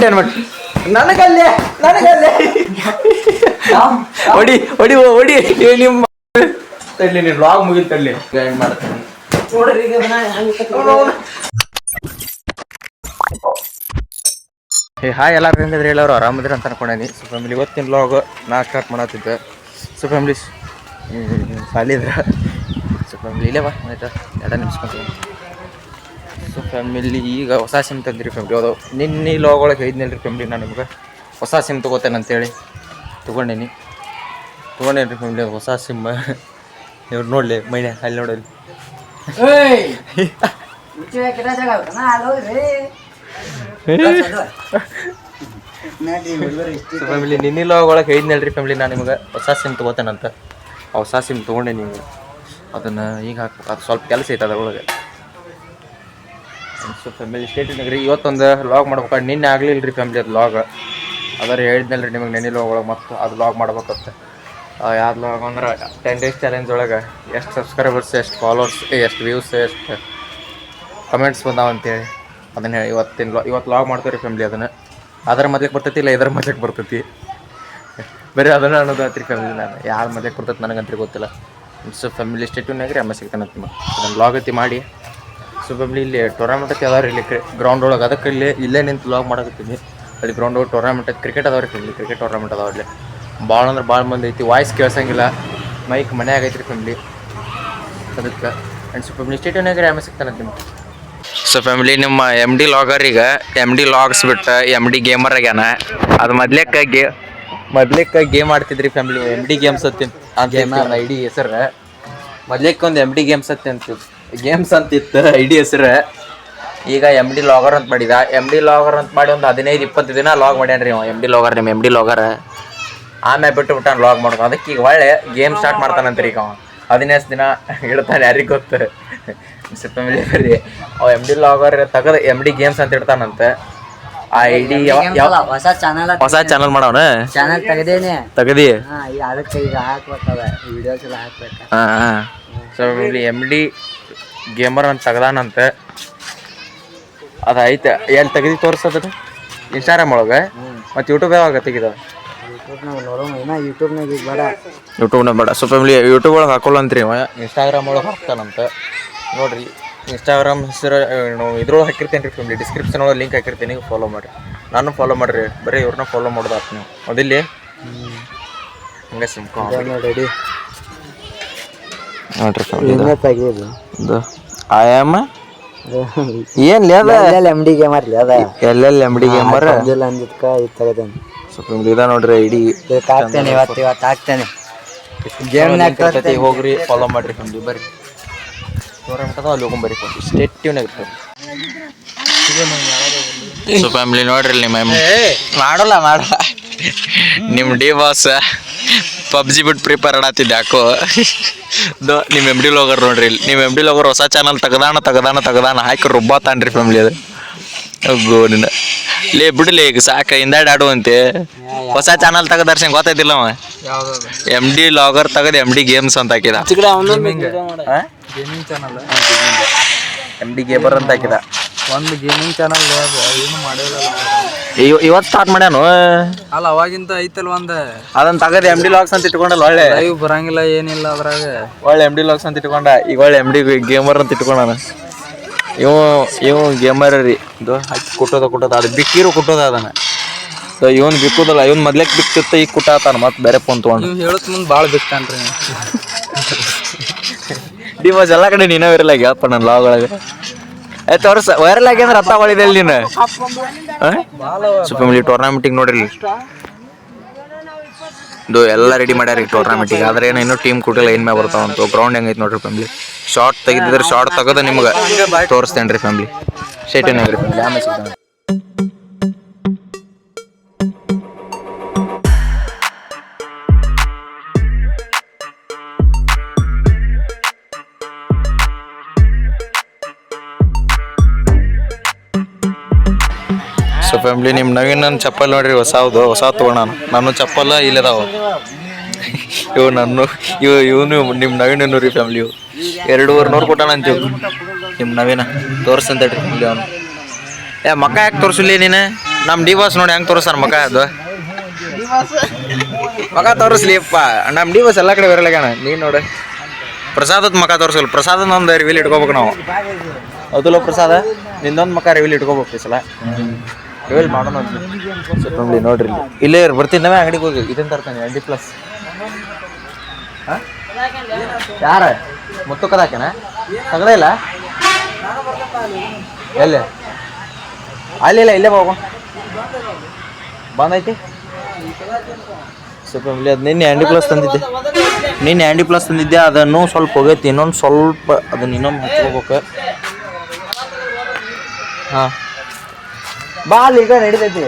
ಏನ್ ಮಾಡಿ ನನಗಲ್ಲೇ ಹೊಡಿ ಹೊಡಿ ಹೊಡಿ ನಿಮ್ಮ ತಡ್ಲಿ ನೀನು ಲಾಗ್ ಮುಗಿಲ್ ತಡ್ಲಿ ಹೆಂಗ್ ಮಾಡ್ತೀನಿ ಹಾಯ್ ಎಲ್ಲಾರು ಹೆಂಗಿದ್ರೆ ಹೇಳೋರು ಆರಾಮದ್ರಿ ಅಂತ ಅನ್ಕೊಂಡೇನಿ. ಸೊ ಫ್ಯಾಮಿಲಿ ಇವತ್ತಿನ ಲಾಗ್ ನಾ ಸ್ಟಾರ್ಟ್ ಮಾಡತ್ತಿದ್ದೆ. ಸೊ ಫ್ಯಾಮಿಲಿ ಸಾಲಿದ್ರ ಸೊ ಫ್ಯಾಮಿಲಿ ಇಲ್ಲೇ ಬಾ ಆಯ್ತಾ ಎಲ್ಲ ನಿಮಿಸ್ಕೊಂತೀನಿ. ಸೊ ಫ್ಯಾಮಿಲಿ ಈಗ ಹೊಸ ಸಿಮ್ ತಂದಿರಿ ಫ್ಯಾಮಿಲಿ. ಅದು ನಿನ್ನೆ ಲಾಗ್ ಒಳಗೆ ಹೇಳಿದ್ನಲ್ರಿ ಫ್ಯಾಮಿಲಿ, ನಾನು ನಿಮ್ಗೆ ಹೊಸ ಸಿಮ್ ತೊಗೋತೇನೆ ಅಂತೇಳಿ ತೊಗೊಂಡೇನಿ ರೀ ಫ್ಯಾಮಿಲಿ. ಅದು ಹೊಸ ಸಿಮ್ ಇವ್ರು ನೋಡಲಿ ಮೈನೆ ಅಲ್ಲಿ ನೋಡಲಿ. ಫ್ಯಾಮಿಲಿ ನಿನ್ನೆ ಲಾಗ್ ಒಳಗೆ ಹೇಳಿದ್ನಲ್ರಿ ಫ್ಯಾಮಿಲಿ, ನಾನು ನಿಮ್ಗೆ ಹೊಸ ಸಿಮ್ ತೊಗೋತೇನಂತ. ಆ ಹೊಸ ಸಿಮ್ ತೊಗೊಂಡೆ ನೀವು ಅದನ್ನು ಈಗ ಹಾಕ್ಬೇಕು. ಅದು ಸ್ವಲ್ಪ ಕೆಲಸ ಐತೆ ಅದ್ರೊಳಗೆ. ಸೊ ಫ್ಯಾಮಿಲಿ ಸ್ಟೇಟಿನಾಗ್ರಿ ಇವತ್ತೊಂದು ಲಾಗ್ ಮಾಡ್ಬೇಕು. ನಿನ್ನೆ ಆಗಲಿಲ್ಲ ರೀ ಫ್ಯಾಮಿಲಿ ಅದು ಲಾಗ್. ಅದಾರು ಹೇಳಿದ್ನಲ್ರಿ ನಿಮಗೆ ನೆನೆ ಲಾಗ್ ಒಳಗೆ ಮತ್ತು ಅದು ಲಾಗ್ ಮಾಡ್ಬೇಕಂತ. ಯಾವ್ದು ಲಾಗ್ ಅಂದ್ರೆ 10 days ಚಾಲೆಂಜ್ ಒಳಗೆ ಎಷ್ಟು ಸಬ್ಸ್ಕ್ರೈಬರ್ಸ್, ಎಷ್ಟು ಫಾಲೋವರ್ಸ್, ಎಷ್ಟು ವ್ಯೂಸ್, ಎಷ್ಟು ಕಮೆಂಟ್ಸ್ ಬಂದಾವಂತೇಳಿ ಅದನ್ನು ಇವತ್ತು ಲಾಗ್ ಮಾಡ್ತೀವಿ ರೀ ಫ್ಯಾಮಿಲಿ. ಅದನ್ನು ಅದರ ಮದ್ಯಕ್ಕೆ ಬರ್ತೈತಿ ಇಲ್ಲ ಇದರ ಮದ್ಯಕ್ಕೆ ಬರ್ತೈತಿ, ಬರೀ ಅದನ್ನು ಅನ್ನೋದು ಆಯ್ತು ರೀ ಫ್ಯಾಮಿಲಿ. ನಾನು ಯಾರ ಮದ್ಯಕ್ಕೆ ಬರ್ತೈತೆ ನನಗಂತೂ ಗೊತ್ತಿಲ್ಲ. ಸೊ ಫ್ಯಾಮಿಲಿ ಸ್ಟೇಟ್ಯೂನಾಗ ರೀ ಅಮ್ಮ ಸಿಗ್ತಾನೆ ಅದನ್ನು ಲಾಗ್ ಐತಿ ಮಾಡಿ. ಸೊ ಫ್ಯಾಮಿಲಿ ಇಲ್ಲಿ ಟೂರ್ನಮೆಂಟ್ ಐತಿ ಅದಾವ ರೀ ಇಲ್ಲಿ ಗ್ರೌಂಡ್ ಒಳಗೆ. ಅದಕ್ಕೆ ಇಲ್ಲೇ ನಿಂತು ಲಾಗ್ ಮಾಡಕತ್ತೀನಿ. ಅಲ್ಲಿ ಗ್ರೌಂಡ್ ಒಳಗೆ ಟೂರ್ನಮೆಂಟ್ ಐತಿ, ಕ್ರಿಕೆಟ್ ಅದಾವ ರೀ ಫ್ಯಾಮಿಲಿ. ಕ್ರಿಕೆಟ್ ಟೂರ್ನಮೆಂಟ್ ಅದಾವ ಅಲ್ಲಿ ಭಾಳ ಅಂದ್ರೆ ಭಾಳ ಮಂದಿ ಐತಿ. ವಾಯ್ಸ್ ಕೇಳ್ಸಂಗಿಲ್ಲ, ಮೈಕ್ ಮನ್ಯಾಗ ಐತಿ ರೀ ಫ್ಯಾಮಿಲಿ ಅದಕ್ಕೆ. ಆ್ಯಂಡ್ ಸೊ ಫ್ಯಾಮಿಲಿ ಸ್ಟೇಟ್ಯೂನಾಗ ರೀ ಅಮ್ಮ ಸಿಗ್ತಾನೆ ನಿಮ್ಗೆ. ಸೊ ಫ್ಯಾಮಿಲಿ ನಿಮ್ಮ MD ಲಾಗರ್ ಈಗ MD ಲಾಗ್ಸ್ ಬಿಟ್ಟು MD ಗೇಮರ್ ಆಗ್ಯಾನ. ಅದು ಮೊದ್ಲಿಕ್ಕೆ ಗೇಮ್ ಆಡ್ತಿದ್ರಿ ಫ್ಯಾಮಿಲಿ. MD ಗೇಮ್ಸ್ ಅಂತ ID ಹೆಸರು. ಮೊದ್ಲಿಕ್ಕೆ ಒಂದು MD ಗೇಮ್ಸ್ ಅಂತಿತ್ತು ID ಹೆಸರು. ಈಗ MD ಲಾಗರ್ ಅಂತ ಮಾಡಿದ. MD ಲಾಗರ್ ಅಂತ ಮಾಡಿ ಒಂದು 15-20 ದಿನ ಲಾಗ್ ಮಾಡ್ಯಾನ್ರಿ ಅವ MD ಲಾಗರ್. ನಿಮ್ಮ MD ಲಾಗರ್ ಆಮೇಲೆ ಬಿಟ್ಟು ಲಾಗ್ ಮಾಡೋದು. ಅದಕ್ಕೆ ಈಗ ಒಳ್ಳೆ ಗೇಮ್ ಸ್ಟಾರ್ಟ್ ಮಾಡ್ತಾನಂತ್ರಿ ಈಗ ಅವ. 15 ದಿನ ಇಡ್ತಾನೆ, ಯಾರಿಗೆ ಗೊತ್ತು. ಫ್ಯಾಮಿಲಿ ಬರ್ರಿ ಅವ MD ಲಾಗರ್ ತೆಗೆದು MD ಗೇಮ್ಸ್ ಅಂತ ಇಡ್ತಾನಂತೆ. ಆ ID ಹೊಸ ಚಾನಲ್ ಮಾಡವನ ಚಾನಲ್ ತೆಗದಿ ಅದಕ್ಕೆ ಈಗ ಹಾಕ್ಬೇಕವ ವಿಡಿಯೋಸ್ ಎಲ್ಲ ಹಾಕ್ಬೇಕು. ಹಾಂ. ಸೊ ಇಲ್ಲಿ MD ಗೇಮರ್ ಅಂತ ತೆಗ್ದಾನಂತೆ. ಅದು ಐತೆ ಎಲ್ಲಿ ತೆಗ್ದು ತೋರಿಸೋದು ಇನ್ಸ್ಟಾಗ್ರಾಮ್ ಒಳಗೆ ಮತ್ತು ಯೂಟ್ಯೂಬ್ ಯಾವಾಗ ತೆಗಿದಾವ? ಯೂಟ್ಯೂಬ್ನಾಗ ಬೇಡ. ಸೊ ಫ್ಯಾಮಿಲಿ ಯೂಟ್ಯೂಬ್ ಒಳಗೆ ಹಾಕೊಳ್ಳಂತ್ರಿ ಅವ ಇನ್ಸ್ಟಾಗ್ರಾಮ್ ಒಳಗೆ ಹಾಕ್ತಾನಂತೆ. ನೋಡಿರಿ ಇನ್ಸ್ಟಾಗ್ರಾಮ್ ಹೆಸರು ಇದ್ರೊಳಗೆ ಹಾಕಿರ್ತೇನೆ ರೀ ಫ್ಯಾಮಿಲಿ. ಡಿಸ್ಕ್ರಿಪ್ಷನ್ ಒಳಗೆ ಲಿಂಕ್ ಹಾಕಿರ್ತೀನಿ, ಫಾಲೋ ಮಾಡಿರಿ. ನಾನು ಫಾಲೋ ಮಾಡಿರಿ, ಬರೀ ಇವ್ರನ್ನ ಫಾಲೋ ಮಾಡೋದು ಆಯ್ತು ನೀವು ಅದಿಲ್ಲಿ ಹಂಗೆ ಸಿಂಪಲ್ ರೆಡಿ ನೋಡ್ರಿ ಫ್ಯಾಮಿಲಿ. ಆಯಾಮ ಏನು MD ಗೇಮರ್ ಎಲ್ಲೆಲ್ಲಿ MD ಗೇಮರ್ ಸೊ ಫ್ಯಾಮಿಲಿ ಇದ ನೋಡ್ರಿ ID ಹಾಕ್ತೇನೆ. ಇವತ್ತು ಹಾಕ್ತೇನೆ. ಹೋಗ್ರಿ ಫಾಲೋ ಮಾಡಿರಿ ಫ್ಯಾಮಿಲಿ. ಬರ್ರಿ ಟೂರ್ನಮೆಂಟ್ ಅದಾವ ಅಲ್ಲಿ ಹೋಗ್ಬರ್ರಿ ಫ್ಯಾಮಿಲಿ. ಸ್ಟೇಟ್ ಟ್ಯೂನ್ ಇರ್ತದೆ. ಸೊ ಫ್ಯಾಮಿಲಿ ನೋಡ್ರಿ ನಿಮ್ಮ ಮಾಡಲ್ಲ ನಿಮ್ಮ ಡಿ ಬಾಸ್ ಪಬ್ಜಿ ಬಿಟ್ಟು ಪ್ರಿಪೇರ್ ಆಡತ್ತಿದ್ದೆ ಯಾಕೋ. ನಿಮ್ಮ MD ಲಾಗರ್ ನೋಡ್ರಿ ಇಲ್ಲಿ. ನಿಮ್ಮ MD ಲಾಗರ್ ಹೊಸ ಚಾನಲ್ ತೆಗ್ದಾನ ಹಾಕಿ ರುಬ್ಬಾತಾನ್ರಿ ಫ್ಯಾಮಿಲಿ. ಅದು ಗೋಡಿನ ಲೇ ಬಿಡಲಿ ಈಗ ಸಾಕ ಹಿಂದಾಡುವಂತೆ. ಹೊಸ ಚಾನಲ್ ತೆಗದರ್ಶನ್ ಗೊತ್ತಾಯ್ತಿಲ್ಲ ಅವ MD ಲಾಗರ್ ತೆಗದು MD ಗೇಮ್ಸ್ ಅಂತ ಹಾಕಿದ. MD ಗೇಮರ್ ಅಂತ ಹಾಕಿದ. ಒಂದು ಗೇಮಿಂಗ್ ಚಾನಲ್ ಏನು ಮಾಡಿಲ್ಲ, ಇವತ್ತು ಸ್ಟಾರ್ಟ್ ಮಾಡ್ಯಾನು. ಅಲ್ಲ ಅವಾಗಿಂತ ಐತಲ್ ಒಂದು ಅದನ್ನ ತಗದು MD ಲಾಗ್ಸ್ ಅಂತ ಇಟ್ಕೊಂಡಲ್ಲ. ಒಳ್ಳೆ ಲೈವ್ ಬರಂಗಿಲ್ಲ ಏನಿಲ್ಲ ಅದ್ರಾಗ. ಒಳ್ಳೆ MD ಲಾಗ್ಸ್ ಅಂತ ಇಟ್ಕೊಂಡ. ಈಗ ಒಳ್ಳೆ MD ಗೇಮರ್ ಅಂತ ಇಟ್ಕೊಂಡಾನ. ಇವು ಗೇಮರ್ ರೀ. ಇದು ಹಾಕಿ ಕುಟ್ಟೋದ ಅದು ಬಿಕ್ಕಿರು ಕುಟ್ಟೋದ ಅದನ್ನ. ಇವನ್ ಬಿಕ್ಕುದಲ್ಲ, ಇವನ್ ಮೊದ್ಲೇಕ್ ಬಿಕ್ತಿತ್ತ, ಈಗ ಕುಟ್ಟಾತಾನ ಮತ್ತೆ ಬೇರೆ ಫೋನ್ ತೊಗೊಂಡು. ನೀವು ಹೇಳತ್ ಮುಂದೆ ಭಾಳ ಬಿಕ್ತಾನ್ರಿ. ಡಿ ಬಾಸ್ ಎಲ್ಲ ಕಡೆ ನೀನೇ ವೈರಲ್ ಆಗಿ ಹೇಳಪ್ಪ ನನ್ನ ಲಾಗ್ ಒಳಗೆ. ತೋರ್ಸ ವೈರಲ್ ಆಗಿ ಅಂದ್ರೆ ಅತ್ತ ಹೊಳಿದಲ್ಲಿ ನೀನು. ಸೊ ಫ್ಯಾಮಿಲಿ ಟೂರ್ನಮೆಂಟಿಗೆ ನೋಡ್ರಿ ಇದು ಎಲ್ಲ ರೆಡಿ ಮಾಡ್ಯಾರ ಟೂರ್ನಮೆಂಟಿಗೆ. ಆದ್ರೆ ಏನೋ ಇನ್ನೂ ಟೀಮ್ ಕೊಟ್ಟಿಲ್ಲ, ಏನ್ ಮ್ಯಾಗ ಬರ್ತಾವಂತ. ಗ್ರೌಂಡ್ ಹೆಂಗೈತೆ ನೋಡ್ರಿ ಫ್ಯಾಮಿಲಿ. ಶಾರ್ಟ್ ತೆಗಿದ್ರೆ ಶಾರ್ಟ್ ತೆಗೆದು ನಿಮ್ಗೆ ತೋರಿಸ್ತೇನೆ ರೀ ಫ್ಯಾಮಿಲಿ. ಶೇಟೇನಾಗ ರೀ ಫ್ಯಾಮಿಲಿ ಆಮೇಲೆ ಸಿಗ್ತಾನೆ. ಸೊ ಫ್ಯಾಮಿಲಿ ನಿಮ್ಮ ನವೀನ್ ನನ್ನ ಚಪ್ಪಲ್ ನೋಡ್ರಿ ಹೊಸ ತೊಗೊಳ. ನಾನು ಚಪ್ಪಲ್ಲ ಇಲ್ಲದಾವ ಇವನು ನಿಮ್ಮ ನವೀನ ರೀ ಫ್ಯಾಮಿಲಿ. 2,500 ಕೊಟ್ಟಾನ ಅಂತೀವಿ ನಿಮ್ಮ ನವೀನ. ತೋರಿಸ್ತಂತ ಫ್ಯಾಮಿಲಿ ಅವನು. ಮಕ್ಕ ಯಾಕೆ ತೋರಿಸಲಿ ನೀನು? ನಮ್ಮ ಡಿ ಬಾಸ್ ನೋಡಿ ಹೆಂಗೆ ತೋರಿಸ್ತಾರ ಮಗ ಅದು ಮಗ ತೋರಿಸ್ಲಿಪ್ಪ ನಮ್ಮ ಡಿ ಬಾಸ್ ಎಲ್ಲ ಕಡೆ ಬರಲಾಗ್ಯಾಣ ನೀನು ನೋಡಿ ಪ್ರಸಾದದ ಮಗ ತೋರಿಸಲ್ಲ ಪ್ರಸಾದನ ಒಂದು ರಿವೀಲ್ ಇಟ್ಕೋಬೇಕು ನಾವು ಹೌದಲ್ಲ ಪ್ರಸಾದ ನಿಂದೊಂದು ಮಕ ರಿವೀಲ್ ಇಟ್ಕೋಬೇಕು ಈ ಸಲ ರಿವೀಲ್ ಮಾಡೋಣ ಅಂತ ಸ್ವಲ್ಪ ನೋಡ್ರಿ ಇಲ್ಲೇ ಬರ್ತೀನಿ ನಾವೇ ಅಂಗಡಿಗೆ ಹೋಗಿ ಇದನ್ನು ತರ್ತಾನೆ ND+ ಹಾಂ ಯಾರ ಮುತ್ತುಕದ ಹಾಕ್ಯಾನ ತಗಲೇ ಇಲ್ಲ ಎಲ್ಲಿ ಅಲ್ಲಿಲ್ಲ ಇಲ್ಲೇ ಹೋಗು ಬಂದೈತಿ ಸ್ವಲ್ಪ ಅದು ನಿನ್ನೆ ND+ ತಂದಿದ್ದೆ ನಿನ್ನೆ ND+ ತಂದಿದ್ದೆ ಅದನ್ನು ಸ್ವಲ್ಪ ಹೋಗೈತಿ ಇನ್ನೊಂದು ಸ್ವಲ್ಪ ಅದನ್ನ ಇನ್ನೊಂದು ಹಚ್ಕೋಬೇಕು ಹಾಂ ಬಾ ಅಲ್ಲಿ ಈಗ ನಡಿತೈತಿ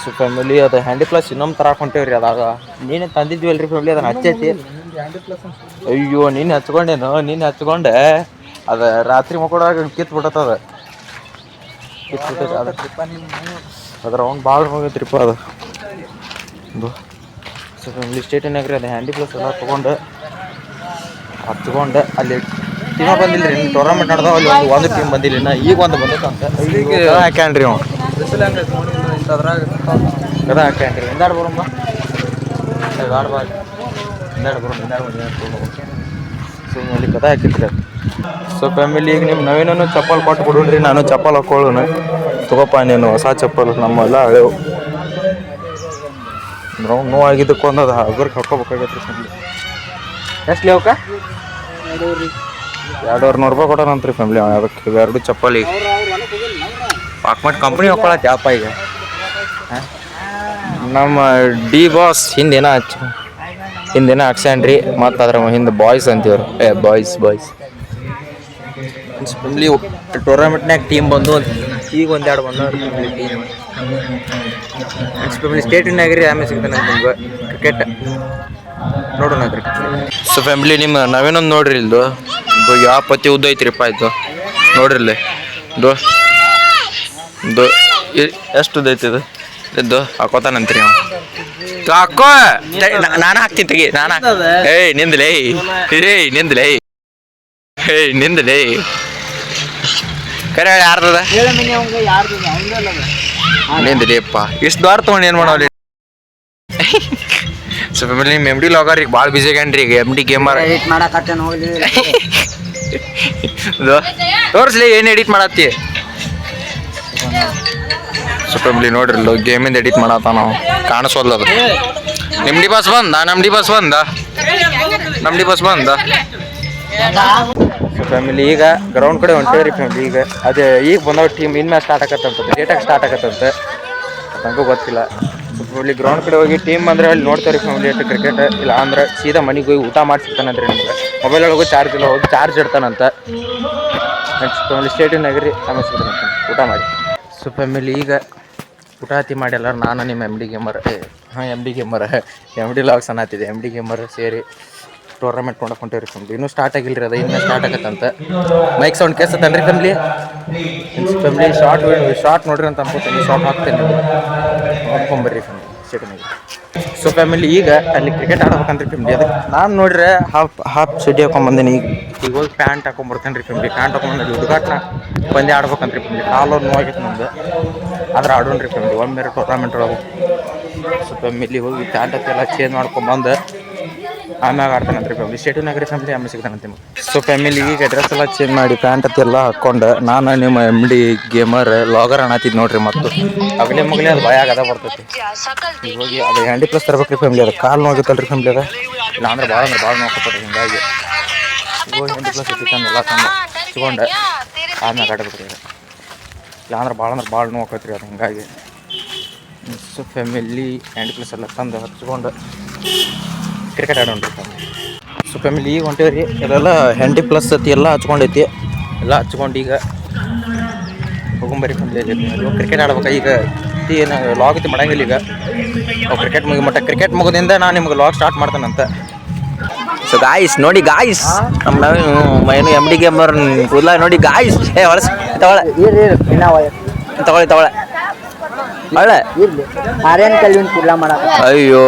ಸೊ ಫ್ಯಾಮಿಲಿ ಅದು ND+ ಇನ್ನೊಂದು ತರಾಕ್ ಹೊಂಟೇವ್ರಿ ಅದಾಗ ನೀನೇ ತಂದಿದ್ವಿ ಅಲ್ರಿ ಫ್ಯಾಮಿಲಿ ಅದನ್ನ ಹಚ್ಚೈತಿ ಅಯ್ಯೋ ನೀನು ಹಚ್ಕೊಂಡೇನು ನೀನು ಹಚ್ಕೊಂಡೆ ಅದು ರಾತ್ರಿ ಮಕ್ಕಳಾಗ ಕಿತ್ಬಿಟ್ಟದ ಕಿತ್ಬಿಟ್ಟೈತೆ ಅದ್ರ ಅವ್ನು ಭಾಳ ಹೋಗೈತ್ರಿಪ್ಪ ಅದು ಸೊ ಫ್ಯಾಮಿಲಿ ಸ್ಟೇಟಿನಾಗ್ರಿ ಅದು ND+ ಎಲ್ಲ ತೊಗೊಂಡು ಹಚ್ಕೊಂಡು ಅಲ್ಲಿ ಟೀಮ ಬಂದಿಲ್ಲ ರೀ ಟೂರ್ನಮೆಂಟ್ ನಡೆದಾವ ಅಲ್ಲಿ ಒಂದು ಟೀಮ್ ಬಂದಿಲ್ಲ ಇನ್ನು ಈಗ ಒಂದು ಬಂದೈತಂತ ಹಾಕ್ಯಾನ್ರಿ ಅವ ಕದ ಹಾಕ್ಯಾನ್ರಿ ಹಿಂದಾಡ್ ಬರಮ್ಮ ಗಾಡ್ ಬಾ ಹಿಂದಾಡ್ ಸೊ ಅಲ್ಲಿ ಕದ ಹಾಕಿದ್ರಿ ಸೊ ಫ್ಯಾಮಿಲಿ ಈಗ ನಿಮ್ಮ ನವೀನೂ ಚಪ್ಪಲ್ ಕೊಟ್ಟು ಬಿಡ್ರಿ ನಾನು ಚಪ್ಪಲ್ ಹಾಕೊಳ್ಳೋಣ ತಗೋಪ್ಪ ನೀನು ಹೊಸ ಚಪ್ಪಲ್ ನಮ್ಮೆಲ್ಲ ಹಳೆವು ನಾವು ನೋವಾಗಿದ್ದಕ್ಕೆ ಒಂದದು ಹಗುರ್ಗೆ ಹಾಕೋಬೇಕಾಗೈತ್ರಿ ಫ್ಯಾಮಿಲಿ ಎಷ್ಟು ಲೇವಕ್ಕ $200 ಕೊಡೋಣಂತ್ರಿ ಫ್ಯಾಮಿಲಿ ಅದಕ್ಕೆ ಇವೆರಡು ಚಪ್ಪಲಿ ಪಾಕ್ಮಟ್ ಕಂಪ್ನಿ ಹಾಕೊಳತ್ತೆ ಯಾಪ ಈಗ ನಮ್ಮ ಡಿ ಬಾಸ್ ಹಿಂದೇನ ಹಾಕ್ಸ್ಯಾನ್ರಿ ಮತ್ತು ಅದ್ರ ಹಿಂದೆ ಬಾಯ್ಸ್ ಅಂತೀವ್ರು ಬಾಯ್ಸ್ ಫ್ಯಾಮಿಲಿ ಟೂರ್ನಮೆಂಟ್ನಾಗ ಟೀಮ್ ಬಂದು ಈಗ ಒಂದೆರಡು ಬಂದವ್ರಿ ಟೀಮ್ ಫ್ಯಾಮಿಲಿ ಸ್ಟೇಟಿನಾಗ ರೀ ಆಮೇಲೆ ಸಿಗ್ತಾನೆ ನಿಮ್ಗೆ ಕ್ರಿಕೆಟ್ ನೋಡೋಣ ಕ್ರಿಕೆಟ್ ಸೊ ಫ್ಯಾಮಿಲಿ ನಿಮ್ಮ ನಾವೇನೊಂದು ನೋಡ್ರಿ ಇಲ್ದು ಯಾವ ಪತಿ ಉದ್ದ ಐತ್ರಿಪ್ಪ ಆಯ್ತು ನೋಡ್ರಿ ಇಲ್ಲಿ ಇದು ಎಷ್ಟು ಉದ್ದ ಐತಿ ಇದು ಹಾಕೋತಾನಂತ್ರಿ ನಾವು ಹಾಕೋ ನಾನು ಹಾಕ್ತೀನಿ ತೆಗಿ ನಾನು ನಿಂದಲೇ ನಿಂದಲೇ ಕರೆ ಯಾರ್ದದ ನಿಂದಲೇಪ್ಪ ಇಷ್ಟು ದ್ವಾರ ತೊಗೊಂಡು ಏನು ಮಾಡೋಲಿ ಸೊ ಫ್ಯಾಮಿಲಿ ನಿಮ್ಮ MD ಲಾಗರ್ ಈಗ ಭಾಳ ಬಿಸಿ ಆಗ್ಯಾನ್ರಿ ಈಗ MD ಗೇಮರ್ ತೋರಿಸ್ಲಿ ಏನು ಎಡಿಟ್ ಮಾಡತ್ತಿ ಸೊ ಫ್ಯಾಮಿಲಿ ನೋಡ್ರಿ ಗೇಮಿಂದ ಎಡಿಟ್ ಮಾಡತ್ತ ನಾವು ಕಾಣಿಸೋಲ್ಲ ಅದು ನಮ್ಮ ಡಿ ಬಾಸ್ ಬಂದ ಸೊ ಫ್ಯಾಮಿಲಿ ಈಗ ಗ್ರೌಂಡ್ ಕಡೆ ಹೊಂಟೇವ್ರಿ ಫ್ಯಾಮಿಲಿ ಈಗ ಅದೇ ಈಗ ಬಂದವ ಟೀಮ್ ಇನ್ಮೇಲೆ ಸ್ಟಾರ್ಟ್ ಆಗತ್ತಂತ ಡೇಟಾಗಿ ಸ್ಟಾರ್ಟ್ ಆಗತ್ತಂತೆ ನನಗೂ ಗೊತ್ತಿಲ್ಲ ಸೊ ಫ್ಯಾಮಿಲಿ ಗ್ರೌಂಡ್ ಕಡೆ ಹೋಗಿ ಟೀಮ್ ಬಂದರೆ ಅಲ್ಲಿ ನೋಡ್ತೇವ್ರಿ ಫ್ಯಾಮಿಲಿ ಅಷ್ಟು ಕ್ರಿಕೆಟ್ ಇಲ್ಲ ಅಂದ್ರೆ ಸೀದಾ ಮನೆಗೆ ಹೋಗಿ ಊಟ ಮಾಡ್ಸಿರ್ತಾನಂತ್ರಿ ನಮ್ಗೆ ಮೊಬೈಲ್ ಒಳಗೂ ಚಾರ್ಜ್ ಇಲ್ಲ ಹೋಗಿ ಚಾರ್ಜ್ ಇಡ್ತಾನಂತ ನೆಕ್ಸ್ಟ್ ಫ್ಯಾಮಿಲಿ ಸ್ಟೇಟಿನಾಗ್ರಿ ಆಮೇಲೆ ಸಿಗ್ತಾನಂತ ಊಟ ಮಾಡಿ ಸೊ ಫ್ಯಾಮಿಲಿ ಈಗ ಊಟ ಹತ್ತಿ ಮಾಡಿ ಎಲ್ಲರೂ ನಾನು ನಿಮ್ಮ MD ಗೇಮರ್ MD ಲಾಗ್ಸ್ ಅನ್ನತ್ತಿದೆ MD ಗೇಮರ್ ಸೇರಿ ಟೂರ್ನಮೆಂಟ್ ನೋಡಕ್ಕೆ ಹೊಂಟೇವ್ರಿ ಫ್ಯಾಮಿಲಿ ಇನ್ನೂ ಸ್ಟಾರ್ಟ್ ಆಗಿಲ್ಲ ರೀ ಅದು ಇನ್ನೂ ಸ್ಟಾರ್ಟ್ ಆಗತ್ತಂತ ಮೈಕ್ ಸೌಂಡ್ ಕೇಳ್ಸತ್ತನ್ರಿ ಫ್ಯಾಮಿಲಿ ಶಾರ್ಟ್ ನೋಡ್ರಿ ಅಂತ ಅನ್ಕೋತೀನಿ ಶಾರ್ಟ್ ಹಾಕ್ತೇನೆ ನೋಡ್ಕೊಂಬರ್ರಿ ಫ್ಯಾಮಿಲಿ ಸ್ಟೇಟಿನಾಗ ಸೊ ಫ್ಯಾಮಿಲಿ ಈಗ ಅಲ್ಲಿ ಕ್ರಿಕೆಟ್ ಆಡ್ಬೇಕಂತ್ರಿ ಫ್ಯಾಮಿಲಿ ಅದಕ್ಕೆ ನಾನು ನೋಡ್ರೆ ಹಾಫ್ ಚಡ್ಡಿ ಹಾಕೊಂಬಂದೇನಿ ಈಗ ಹೋಗಿ ಪ್ಯಾಂಟ್ ಹಾಕೊಂಬರ್ತೇನೆ ರೀ ಫ್ಯಾಮಿಲಿ ಪ್ಯಾಂಟ್ ಹಾಕೊಂಬಂದ್ರೆ ಉದ್ಘಾಟನ ಬಂದು ಆಡ್ಬೇಕಂತ್ರಿ ಫ್ಯಾಮಿಲಿ ಕಾಲು ನೋವಾಗಿತ್ತು ನಮ್ದು ಆದ್ರೆ ಆಡೋಣ್ರಿ ಫ್ಯಾಮಿಲಿ ಒಮ್ಮೆ ಟೂರ್ನಮೆಂಟ್ ಒಳಗೆ ಸೊ ಫ್ಯಾಮಿಲಿ ಹೋಗಿ ಪ್ಯಾಂಟ್ ಹತ್ತೆಲ್ಲ ಚೇಂಜ್ ಮಾಡ್ಕೊಂಬಂದು ಆಮ್ಯಾಗ ಆಡ್ತಾನಂತ್ರಿ ಫ್ಯಾಮಿಲಿ ಸ್ಟೇಟಿನಾಗ್ರಿ ಫ್ಯಾಮಿಲಿ ಆಮೇಲೆ ಸಿಗ್ತಾನಂತೆ ಸೊ ಫ್ಯಾಮಿಲಿ ಈಗ ಡ್ರೆಸ್ ಎಲ್ಲ ಚೇಂಜ್ ಮಾಡಿ ಪ್ಯಾಂಟ್ ಹತ್ತೆಲ್ಲ ಹಾಕ್ಕೊಂಡು ನಾನು ನಿಮ್ಮ MD ಗೇಮರ್ ಲಾಗರ್ ಅನ್ನತ್ತಿದ್ದು ನೋಡ್ರಿ ಮತ್ತು ಅಗಲೇ ಮಗಲೇ ಅದು ಭಯ ಆಗದ ಬರ್ತೈತಿ ಹೋಗಿ ಅದು ND+ ತರ್ಬೇಕ್ರಿ ಫ್ಯಾಮಿಲಿ ಅದು ಕಾಲು ನೋವಾಗುತ್ತಲ್ರಿ ಫ್ಯಾಮಿಲಿ ಅದು ಇಲ್ಲ ಅಂದ್ರೆ ಭಾಳ ನೋಡ್ಕೊತಾರೆ ಹಿಂಗಾಗಿ ಹೋಗಿ ND+ ಇಟ್ಟಿತ್ತಂದೆಲ್ಲ ತಂದು ಹಚ್ಕೊಂಡು ಆಮ್ಯಾಗ ಆಡ್ಬೇಕ್ರಿ ಅದು ಇಲ್ಲ ಅಂದ್ರೆ ಭಾಳ ನೋವಾಕತ್ರಿ ಅದು ಹಿಂಗಾಗಿ ಸೊ ಫ್ಯಾಮಿಲಿ ND+ ಎಲ್ಲ ತಂದು ಹಚ್ಕೊಂಡು ಕ್ರಿಕೆಟ್ ಆಡೋಣ್ರಿ ಫ್ಯಾಮಿಲಿ ಸೊ ಫ್ಯಾಮಿಲಿ ಈಗ ಹೊಂಟೇವ್ರಿ ಇದೆಲ್ಲ ND+ ಅತಿ ಎಲ್ಲ ಹಚ್ಕೊಂಡೈತಿ ಎಲ್ಲ ಹಚ್ಕೊಂಡು ಈಗ ಹೋಗೊಂಬರಿ ಫ್ಯಾಮಿಲಿ ಕ್ರಿಕೆಟ್ ಆಡ್ಬೇಕು ಈಗ ಏನು ಲಾಗ್ ಐತಿ ಮಾಡಂಗಿಲ್ಲ ಈಗ ಕ್ರಿಕೆಟ್ ಮುಗಿದಿಂದ ನಾನು ನಿಮ್ಗೆ ಲಾಗ್ ಸ್ಟಾರ್ಟ್ ಮಾಡ್ತಾನಂತ ಸೊ ಗಾಯ್ಸ್ ನೋಡಿ ಗಾಯ್ಸ್ ನಮ್ಮ ಏನು MD ಗೇಮರ್ ಕೂದಲ ನೋಡಿ ಗಾಯ್ಸ್ ತಗೊಳ್ಳಿ ಒಳ್ಳೆ ಆರ್ಯನ್ ಕಲ್ವಿನ್ ಕೂದಲ ಮಾಡಕ ಅಯ್ಯೋ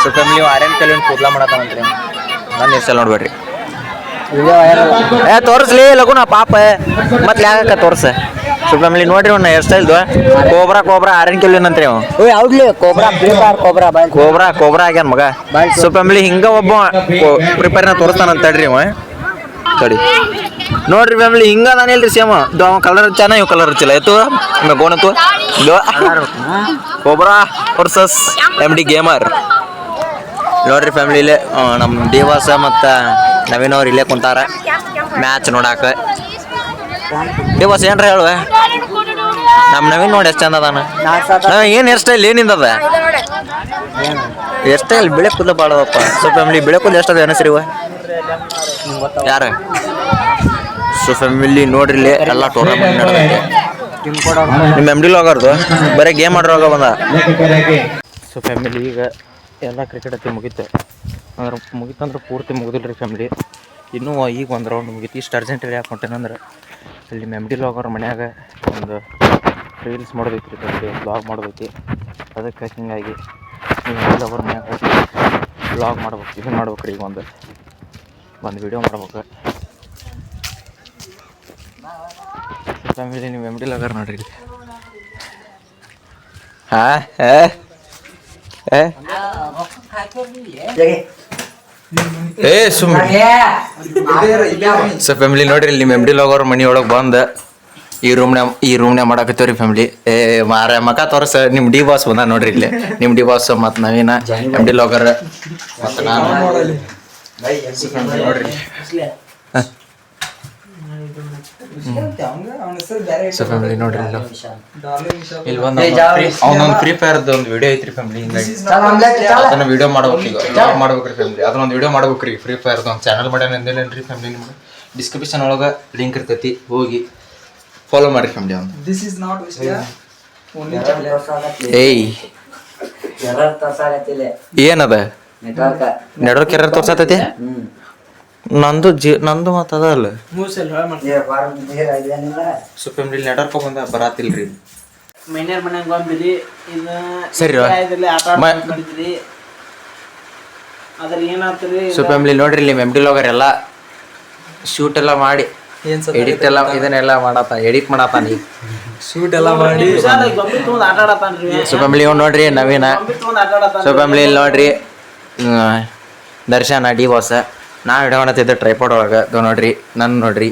ಸೊ ಫ್ಯಾಮಿಲಿ ಆರ್ಯನ್ ಕಲ್ವಿನ್ ಕೂದಲ ಮಾಡತ್ತಾನಂತ್ರಿ ನನ್ನ ಹೆಸರು ನೋಡ್ಬೇಡ್ರಿ ತೋರಿಸ್ಲಿ ಲಗುನ ಪಾಪ ಮತ್ತೆ ಯಾಕ ತೋರ್ಸ ಸೊ ಫ್ಯಾಮಿಲಿ ನೋಡ್ರಿ ಅವ್ನ ಹೇರ್ ಸ್ಟೈಲ್ದು ಕೋಬ್ರಾ ಆರೆಂಜ್ ಕೆಲ್ವಿನ್ ಅಂತ್ರಿ ಅವ ಓಯ್ ಹೌದ್ಲಿ ಕೋಬ್ರಾ ಫ್ರೀ ಫೈರ್ ಕೋಬ್ರಾ ಬಾಯ್ ಕೋಬ್ರಾ ಆಗ್ಯಾನ ಮಗ. ಸೊ ಫ್ಯಾಮಿಲಿ ಹಿಂಗ ಒಬ್ಬ ಪ್ರಿಪೇರ್ನ ತೋರಿಸ್ತಾನಂತ ತಡ್ರಿ ಅವ ತಡಿ ನೋಡ್ರಿ ಫ್ಯಾಮಿಲಿ ಹಿಂಗ ಅದಾನ ಇಲ್ರಿ ಸೇಮ ಅವ ಕಲರ್ ಹಚ್ಚಾನ ಇವ್ ಕಲರ್ ಹಚ್ಚಿಲ್ಲ ಎತ್ತು ಗೋಣತ್ತು ಕೋಬ್ರಾ ವರ್ಸಸ್ MD ಗೇಮರ್. ನೋಡ್ರಿ ಫ್ಯಾಮಿಲಿ ಇಲ್ಲೇ ನಮ್ಮ ದೇವಾಸ ಮತ್ತು ನವೀನ್ ಅವ್ರು ಇಲ್ಲೇ ಕುಂತಾರ ಮ್ಯಾಚ್ ನೋಡಾಕ. ದೇವಾಸ ಏನ್ರ ಹೇಳುವ ನಮ್ಮ ನವೀನ್ ನೋಡಿ ಎಷ್ಟು ಚಂದ ಅದಾನ. ಏನು ಹೇರ್ ಸ್ಟೈಲ್ ಏನಿಂದ ಅದ ಹೇರ್ ಸ್ಟೈಲ್ ಬೆಳೆ ಕೂದಲು ಬಾಳದಪ್ಪ. ಸೊ ಫ್ಯಾಮಿಲಿ ಬೆಳೆ ಕೂದಲು ಎಷ್ಟದ ಏನಸ್ರಿ ಇವ ಯಾರ? ಸೊ ಫ್ಯಾಮಿಲಿ ನೋಡ್ರಿ ಇಲ್ಲಿ ಎಲ್ಲ ಟೂರ್ನಮೆಂಟ್ ನಡೆದೈತೆ. ನಿಮ್ಮ MD ಲೋಗರ್ದು ಬರೀ ಗೇಮ್ ಆಡ್ರೋಗ ಬಂದ. ಸೊ ಫ್ಯಾಮಿಲಿ ಈಗ ಎಲ್ಲ ಕ್ರಿಕೆಟ್ ಹತ್ತಿ ಮುಗೀತು ಅಂದ್ರೆ ಮುಗಿತಂದ್ರೆ ಪೂರ್ತಿ ಮುಗಿದಿಲ್ರಿ ಫ್ಯಾಮಿಲಿ. ಇನ್ನೂ ಈಗ ಒಂದು ರೌಂಡ್ ಮುಗೀತು. ಇಷ್ಟು ಅರ್ಜೆಂಟಲ್ಲಿ ಯಾಕೆ ಹೊಂಟೇನಂದ್ರೆ ಅಲ್ಲಿ MD ಲೋಗರ್ ಮನ್ಯಾಗ ಒಂದು ರೀಲ್ಸ್ ಮಾಡೋದೈತಿ ರೀ ಫ್ಯಾಮಿಲಿ, ಬ್ಲಾಗ್ ಮಾಡೋದೈತಿ. ಅದಕ್ಕೆ ಹಿಂಗಾಗಿ MD ಲೋಗರ್ ಮನ್ಯಾಗ ಬ್ಲಾಗ್ ಮಾಡ್ಬೇಕು, ಇದನ್ನು ಮಾಡ್ಬೇಕು ರೀ. ಈಗ ಒಂದು ವಿಡಿಯೋ ಮಾಡ್ಬೇಕು ಫ್ಯಾಮಿಲಿ. ನೀವು MD ಲೋಗರ್ ನೋಡ್ರಿ. ಸೊ ಫ್ಯಾಮಿಲಿ ನೋಡ್ರಿ ನಿಮ್ಮ MD ಲೋಗರ್ ಮನಿ ಒಳಗೆ ಬಂದು ಈ ರೂಮ್ನ್ಯಾಗ ಮಾಡಾಕತ್ತೇವ್ರಿ ಫ್ಯಾಮಿಲಿ. ಮಾರ ಮಕ ತೋರ್ಸ ನಿಮ್ಮ ಡಿ ಬಾಸ್ ಬಂದ ನೋಡ್ರಿ ಇಲ್ಲಿ. ನಿಮ್ಮ ಡಿ ಬಾಸ್ ಮತ್ತು ನವೀನ MD ಲೋಗರ್ ಮತ್ತು ನಾನು ನೋಡ್ರಿ. ಸೊ ಫ್ಯಾಮಿಲಿ ನೋಡ್ರಿ ಇಲ್ಲಿ ಅವನೊಂದು ಫ್ರೀ ಫೈರ್ದು ಒಂದು ವಿಡಿಯೋ ಐತ್ರಿ ಫ್ಯಾಮಿಲಿ. ಹಿಂಗಾಗಿ ಅದನ್ನ ವಿಡಿಯೋ ಮಾಡ್ಬೇಕು, ಈಗ ಬ್ಲಾಗ್ ಮಾಡ್ಬೇಕ್ರಿ ಫ್ಯಾಮಿಲಿ. ಅದನ್ನೊಂದು ವಿಡಿಯೋ ಮಾಡ್ಬೇಕ್ರಿ ಫ್ರೀ ಫೈರ್ದು ಒಂದು ಚಾನಲ್ ಮಾಡ್ಯಾನ ಅಂದೇನೇನ್ರಿ ಫ್ಯಾಮಿಲಿ. ನಿಮ್ಗೆ ಡಿಸ್ಕ್ರಿಪ್ಷನ್ ಒಳಗೆ ಲಿಂಕ್ ಇರ್ತೈತಿ, ಹೋಗಿ ಫಾಲೋ ಮಾಡಿ ಫ್ಯಾಮಿಲಿ. ಅವ್ನು ಏಯ್ ಏನದ ನೆಟ್ವರ್ಕ್ ಎರರ್ ತೋರ್ಸತೈತಿ. ನಂದು ಮಾತದ ಅಲ್ಲ. ಸೊ ಫ್ಯಾಮಿಲಿ ನೆಟ್ವರ್ಕ್ ಬಂದ ಬರಾತಿಲ್ರಿ. ಸರಿ ಸೊ ಫ್ಯಾಮಿಲಿ ನೋಡ್ರಿ ಇಲ್ಲಿ MD ಲೋಗರ್ ಎಲ್ಲ ಶೂಟ್ ಎಲ್ಲ ಮಾಡಿ ಎಡಿಟ್ ಎಲ್ಲ ಇದನ್ನೆಲ್ಲ ಎಡಿಟ್ ಮಾಡತ್ತಾನ ಈಗ ಶೂಟ್ ಎಲ್ಲ ಮಾಡಿ. ಸೊ ಫ್ಯಾಮಿಲಿ ಇವ್ ನೋಡ್ರಿ ನವೀನ. ಸೊ ಫ್ಯಾಮಿಲಿ ಇಲ್ಲಿ ನೋಡ್ರಿ ದರ್ಶನ ಡಿ ಬಾಸ್. ನಾ ವಿಡಿಯೋ ಮಾಡತ್ತಿದ್ದೆ ಟ್ರೈಪಾಡ್ ಒಳಗೆ. ನೋಡ್ರಿ ನನ್ನ ನೋಡ್ರಿ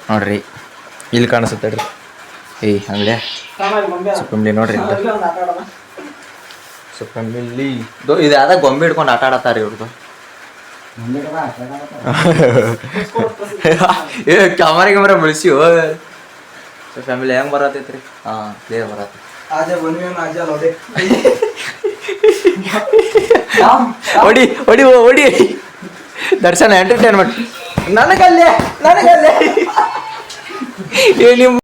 ನೋಡ್ರಿ ಇಲ್ಲಿ ಕಾಣಿಸುತ್ತೆ ರೀ. ಏಯ್ ಹಂಗೆ ಸೊ ಫ್ಯಾಮಿಲಿ ನೋಡ್ರಿ. ಸೊ ಫ್ಯಾಮಿಲಿ ಇದು ಯಾವ್ದಾಗ ಗೊಂಬೆ ಹಿಡ್ಕೊಂಡು ಆಟ ಆಡತ್ತಾರ ಇವ್ರದ್ದು. ಕ್ಯಾಮರಾ ಬೆಳೆಸಿ. ಸೊ ಫ್ಯಾಮಿಲಿ ಹೆಂಗೆ ಬರತೈತ್ರಿ? ಹಾಂ ಕ್ಲಿಯರ್ ಬರತ್ತೆ. ಹೊಡಿ ಹೊಡಿ ಹೊಡಿ ದರ್ಶನ ಎಂಟರ್ಟೈನ್ಮೆಂಟ್. ನನಗಲ್ಲೇ ನಿಮ್ಮ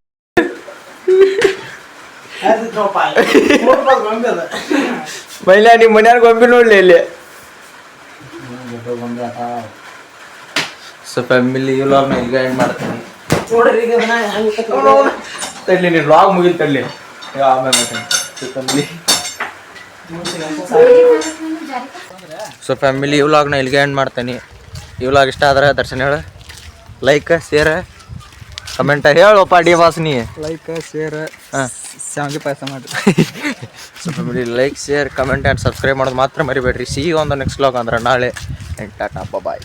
ಮೈಲಾ ನಿಮ್ಮ ಮನ್ಯಾಗ ಗೊಂಬೆ ನೋಡ್ಲಿ ಇಲ್ಲಿ. ಸೊ ಫ್ಯಾಮಿಲಿ ವ್ಲಾಗ್ನ ಈಗ ಎಂಡ್ ಮಾಡ್ತೀನಿ. ತಡ್ಲಿ ನೀನು ವ್ಲಾಗ್ ಮುಗಿಲ್ ತಡ್ಲಿ ಆಮೇಲೆ ಫ್ಯಾಮಿಲಿ. ಸೊ ಫ್ಯಾಮಿಲಿ ಈ ವ್ಲಾಗ್ನ ಇಲ್ಲಿಗೆ ಎಂಡ್ ಮಾಡ್ತೀನಿ. ಈ ವ್ಲಾಗ್ ಇಷ್ಟ ಆದ್ರೆ ದರ್ಶನ ಹೇಳು ಲೈಕ್ ಶೇರ್ ಕಮೆಂಟ್ ಹೇಳಪ್ಪ ಡಿ ಬಾಸ್ ನೀ. ಲೈಕ್ ಶೇರ್ ಶಾವಿಗೆ ಪಾಯಸ ಮಾಡಿ. So family like share comment and subscribe ಮಾಡೋದು ಮಾತ್ರ ಮರಿಬೇಡ್ರಿ. See on the next vlog ಅಂದ್ರೆ ನಾಳೆ. ಟಾಟಾ ಬಾಯ್.